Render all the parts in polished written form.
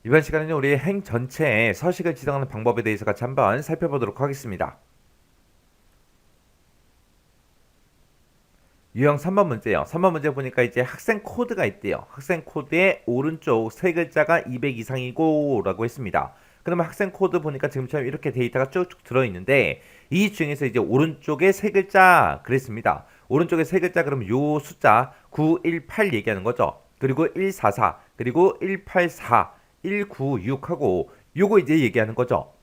이번 시간에는 우리 행 전체에 서식을 지정하는 방법에 대해서 같이 한번 살펴보도록 하겠습니다. 유형 3번 문제요. 3번 문제 보니까 이제 학생 코드가 있대요. 학생 코드의 오른쪽 세 글자가 200 이상이고 라고 했습니다. 그러면 학생 코드 보니까 지금처럼 이렇게 데이터가 쭉쭉 들어있는데 이 중에서 이제 오른쪽에 세 글자 그랬습니다. 오른쪽에 세 글자 그러면 요 숫자 918 얘기하는 거죠. 그리고 144 그리고 184 196하고 요거 이제 얘기하는 거죠.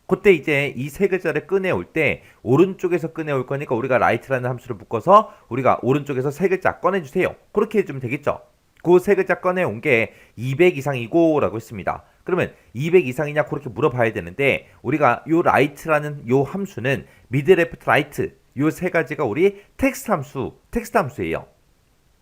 그때 이제 이 세 글자를 꺼내올 때 오른쪽에서 꺼내올 거니까 우리가 right라는 함수를 묶어서 우리가 오른쪽에서 세 글자 꺼내주세요. 그렇게 해주면 되겠죠. 그 세 글자 꺼내온 게 200 이상이고 라고 했습니다. 그러면 200 이상이냐 그렇게 물어봐야 되는데 우리가 요 right라는 요 함수는 mid, left, right 요 세 가지가 우리 텍스트 함수예요.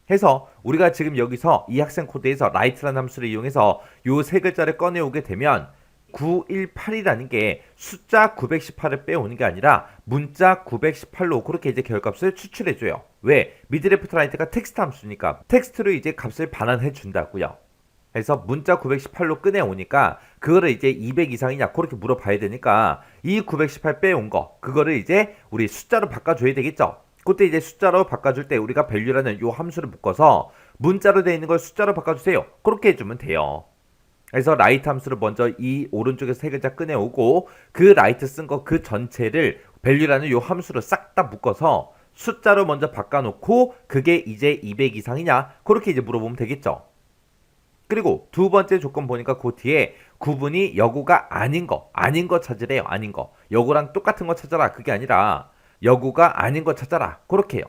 해서 우리가 지금 여기서 이 학생 코드에서 right라는 함수를 이용해서 요 세 글자를 꺼내오게 되면 918이라는 게 숫자 918을 빼오는 게 아니라 문자 918로 그렇게 이제 결값을 추출해줘요. 왜? 미드레프트 라이트가 텍스트 함수니까 텍스트로 이제 값을 반환해 준다고요. 그래서 문자 918로 꺼내오니까 그거를 이제 200 이상이냐 그렇게 물어봐야 되니까 이 918 빼온 거 그거를 이제 우리 숫자로 바꿔줘야 되겠죠. 그때 이제 숫자로 바꿔줄 때 우리가 value라는 요 함수를 묶어서 문자로 되어 있는 걸 숫자로 바꿔주세요. 그렇게 해주면 돼요. 그래서 라이트 함수를 먼저 이 오른쪽에서 세 글자 꺼내오고 그 라이트 쓴 거 그 전체를 value라는 요 함수로 싹 다 묶어서 숫자로 먼저 바꿔놓고 그게 이제 200 이상이냐 그렇게 이제 물어보면 되겠죠. 그리고 두 번째 조건 보니까 그 뒤에 구분이 여구가 아닌 거 찾으래요. 아닌 거. 여구랑 똑같은 거 찾아라. 그게 아니라 여구가 아닌 거 찾아라. 그렇게 해요.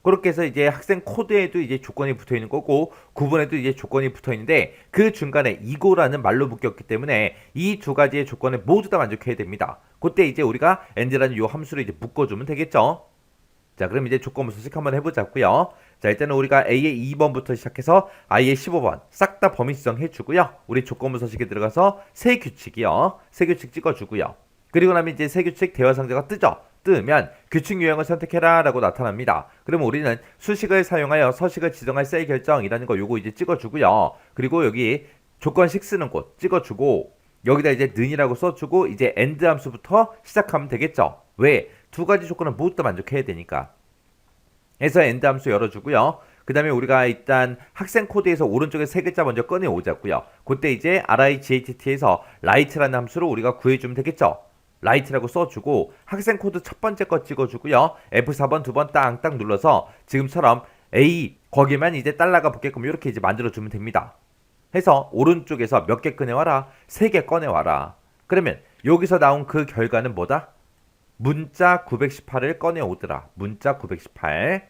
그렇게 해서 이제 학생 코드에도 이제 조건이 붙어 있는 거고 구분에도 이제 조건이 붙어 있는데 그 중간에 이고라는 말로 묶였기 때문에 이 두 가지의 조건을 모두 다 만족해야 됩니다. 그때 이제 우리가 and라는 요 함수를 이제 묶어주면 되겠죠. 자, 그럼 이제 조건 분석 한번 해보자고요. 자, 일단은 우리가 A의 2번부터 시작해서 I의 15번 싹 다 범위 지정해 주고요. 우리 조건 분석식에 들어가서 세 규칙이요. 세 규칙 찍어주고요. 그리고 나면 이제 세 규칙 대화 상자가 뜨죠. 뜨면 규칙 유형을 선택해라 라고 나타납니다. 그러면 우리는 수식을 사용하여 서식을 지정할 셀 결정이라는 거 요거 이제 찍어주고요. 그리고 여기 조건식 쓰는 곳 찍어주고 여기다 이제 는이라고 써주고 이제 end 함수부터 시작하면 되겠죠. 왜? 두 가지 조건은 모두 다 만족해야 되니까. 해서 end 함수 열어주고요. 그 다음에 우리가 일단 학생 코드에서 오른쪽에 세 글자 먼저 꺼내오자고요. 그때 이제 RIGATT에서 right라는 함수로 우리가 구해주면 되겠죠. right라고 써주고 학생 코드 첫 번째 거 찍어주고요. F4번 두 번 땅땅 눌러서 지금처럼 A 거기만 이제 달러가 붙게끔 이렇게 이제 만들어주면 됩니다. 해서 오른쪽에서 몇 개 꺼내와라? 3개 꺼내와라. 그러면 여기서 나온 그 결과는 뭐다? 문자 918을 꺼내오더라. 문자 918.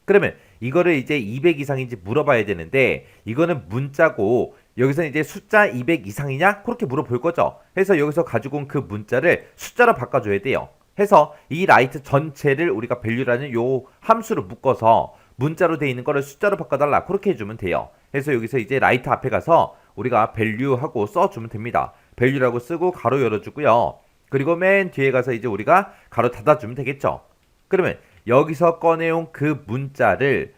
그러면 이거를 이제 200 이상인지 물어봐야 되는데 이거는 문자고 여기서 이제 숫자 200 이상이냐? 그렇게 물어볼 거죠. 해서 여기서 가지고 온 그 문자를 숫자로 바꿔줘야 돼요. 해서 이 라이트 전체를 우리가 value라는 요 함수로 묶어서 문자로 돼 있는 거를 숫자로 바꿔달라. 그렇게 해주면 돼요. 해서 여기서 이제 라이트 앞에 가서 우리가 value하고 써주면 됩니다. value라고 쓰고 가로 열어주고요. 그리고 맨 뒤에 가서 이제 우리가 가로 닫아주면 되겠죠. 그러면 여기서 꺼내온 그 문자를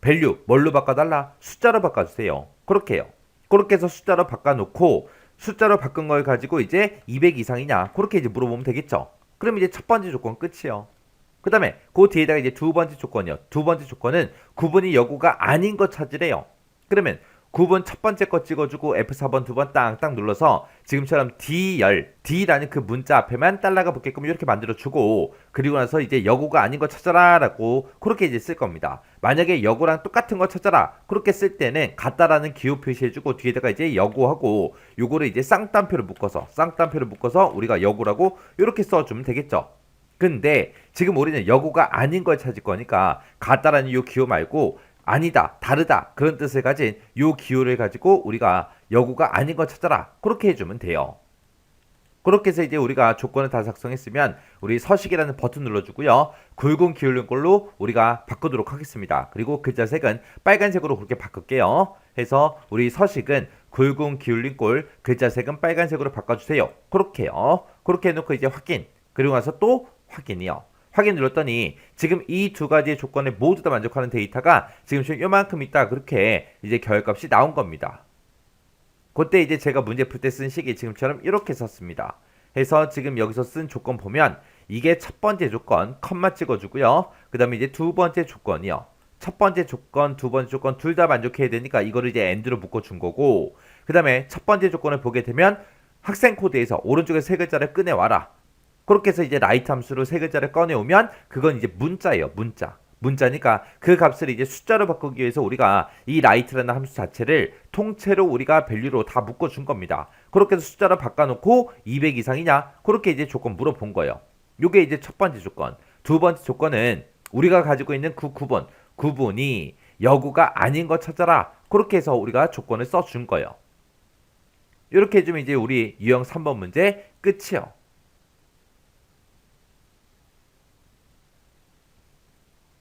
value 뭘로 바꿔달라? 숫자로 바꿔주세요. 그렇게 해요. 그렇게 해서 숫자로 바꿔놓고 숫자로 바꾼 걸 가지고 이제 200 이상이냐? 그렇게 이제 물어보면 되겠죠. 그럼 이제 첫 번째 조건 끝이요. 그 다음에 그 뒤에다가 이제 두 번째 조건이요. 두 번째 조건은 구분이 여구가 아닌 거 찾으래요. 그러면 9번 첫 번째 거 찍어주고 F4번 두 번 땅땅 눌러서 지금처럼 D라는 그 문자 앞에만 달러가 붙게끔 이렇게 만들어주고 그리고 나서 이제 여구가 아닌 거 찾아라 라고 그렇게 이제 쓸 겁니다. 만약에 여구랑 똑같은 거 찾아라 그렇게 쓸 때는 같다라는 기호 표시해주고 뒤에다가 이제 여구하고 요거를 이제 쌍따옴표를 묶어서 우리가 여구라고 이렇게 써주면 되겠죠. 근데 지금 우리는 여구가 아닌 걸 찾을 거니까 같다라는 이 기호 말고 아니다, 다르다 그런 뜻을 가진 요 기호를 가지고 우리가 여구가 아닌 거 찾아라 그렇게 해주면 돼요. 그렇게 해서 이제 우리가 조건을 다 작성했으면 우리 서식이라는 버튼 눌러주고요. 굵은 기울는 걸로 우리가 바꾸도록 하겠습니다. 그리고 글자 색은 빨간색으로 그렇게 바꿀게요. 해서 우리 서식은 굵은 기울린 꼴 글자 색은 빨간색으로 바꿔주세요. 그렇게요. 그렇게 해놓고 이제 확인 그리고 나서 또 확인이요. 확인 눌렀더니 지금 이 두 가지의 조건에 모두 다 만족하는 데이터가 지금 요만큼 있다 그렇게 이제 결값이 나온 겁니다. 그때 이제 제가 문제 풀 때 쓴 식이 지금처럼 이렇게 썼습니다. 해서 지금 여기서 쓴 조건 보면 이게 첫 번째 조건 컴마 찍어주고요. 그 다음에 이제 두 번째 조건이요. 첫 번째 조건, 두 번째 조건 둘 다 만족해야 되니까 이거를 이제 AND로 묶어준 거고, 그 다음에 첫 번째 조건을 보게 되면 학생 코드에서 오른쪽에 세 글자를 꺼내와라. 그렇게 해서 이제 라이트 함수로 세 글자를 꺼내오면 그건 이제 문자예요. 문자. 문자니까 그 값을 이제 숫자로 바꾸기 위해서 우리가 이 라이트라는 함수 자체를 통째로 우리가 밸류로 다 묶어준 겁니다. 그렇게 해서 숫자로 바꿔놓고 200 이상이냐? 그렇게 이제 조건 물어본 거예요. 요게 이제 첫 번째 조건. 두 번째 조건은 우리가 가지고 있는 그 구분이 여구가 아닌 거 찾아라. 그렇게 해서 우리가 조건을 써준 거예요. 이렇게 해주면 이제 우리 유형 3번 문제 끝이요.